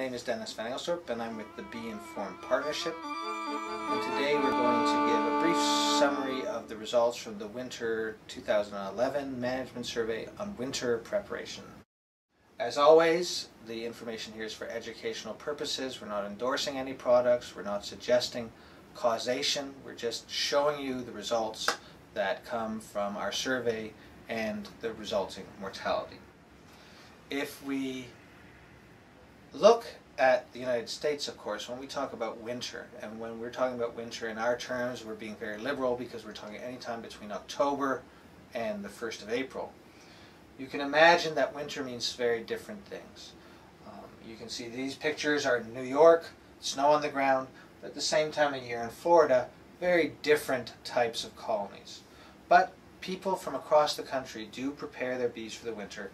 name is Dennis Van Aylstorp and I'm with the Bee Informed Partnership. And today we're going to give a brief summary of the results from the Winter 2011 Management Survey on Winter Preparation. As always, the information here is for educational purposes. We're not endorsing any products, we're not suggesting causation, we're just showing you the results that come from our survey and the resulting mortality. If we look at the United States, of course, when we talk about winter, and when we're talking about winter in our terms, we're being very liberal because we're talking any time between October and the 1st of April. You can imagine that winter means very different things. You can see these pictures are in New York, snow on the ground, but at the same time of year in Florida, very different types of colonies. But people from across the country do prepare their bees for the winter.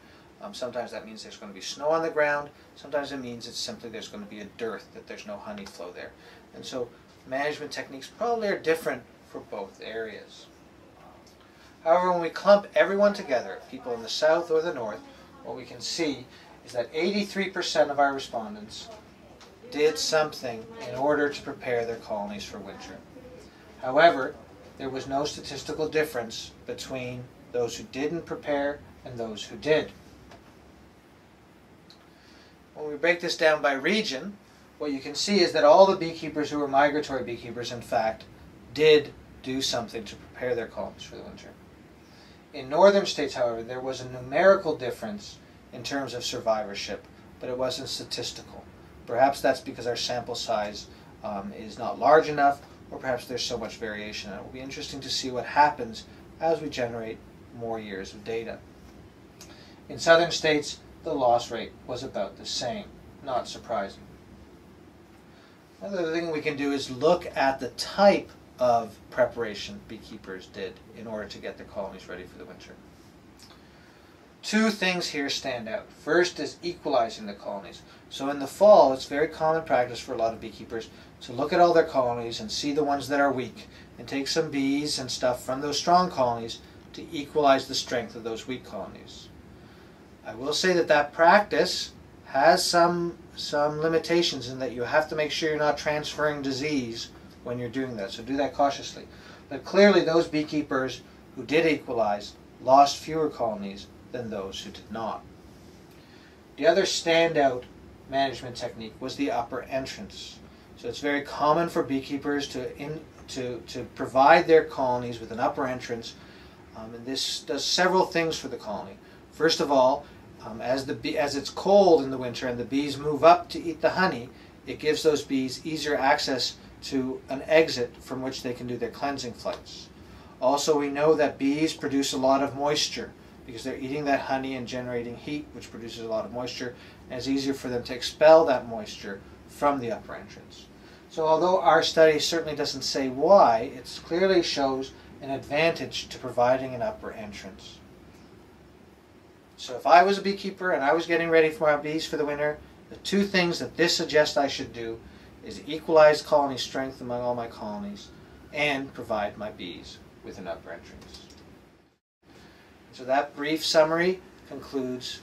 Sometimes that means there's going to be snow on the ground. Sometimes it means it's simply there's going to be a dearth, that there's no honey flow there. And so management techniques probably are different for both areas. However, when we clump everyone together, people in the south or the north, what we can see is that 83% of our respondents did something in order to prepare their colonies for winter. However, there was no statistical difference between those who didn't prepare and those who did. When we break this down by region, what you can see is that all the beekeepers who were migratory beekeepers, in fact, did do something to prepare their colonies for the winter. In northern states, however, there was a numerical difference in terms of survivorship, but it wasn't statistical. Perhaps that's because our sample size is not large enough, or perhaps there's so much variation. And it will be interesting to see what happens as we generate more years of data. In southern states, the loss rate was about the same. Not surprising. Another thing we can do is look at the type of preparation beekeepers did in order to get their colonies ready for the winter. Two things here stand out. First is equalizing the colonies. So in the fall, it's very common practice for a lot of beekeepers to look at all their colonies and see the ones that are weak and take some bees and stuff from those strong colonies to equalize the strength of those weak colonies. I will say that that practice has some limitations in that you have to make sure you're not transferring disease when you're doing that, so do that cautiously. But clearly those beekeepers who did equalize lost fewer colonies than those who did not. The other standout management technique was the upper entrance. So it's very common for beekeepers to provide their colonies with an upper entrance, and this does several things for the colony. First of all, as it's cold in the winter and the bees move up to eat the honey, it gives those bees easier access to an exit from which they can do their cleansing flights. Also, we know that bees produce a lot of moisture because they're eating that honey and generating heat, which produces a lot of moisture, and it's easier for them to expel that moisture from the upper entrance. So although our study certainly doesn't say why, it clearly shows an advantage to providing an upper entrance. So if I was a beekeeper and I was getting ready for my bees for the winter, the two things that this suggests I should do is equalize colony strength among all my colonies and provide my bees with an upper entrance. So that brief summary concludes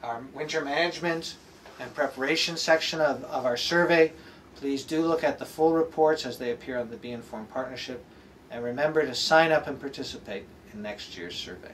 our winter management and preparation section of our survey. Please do look at the full reports as they appear on the Bee Informed Partnership, and remember to sign up and participate in next year's survey.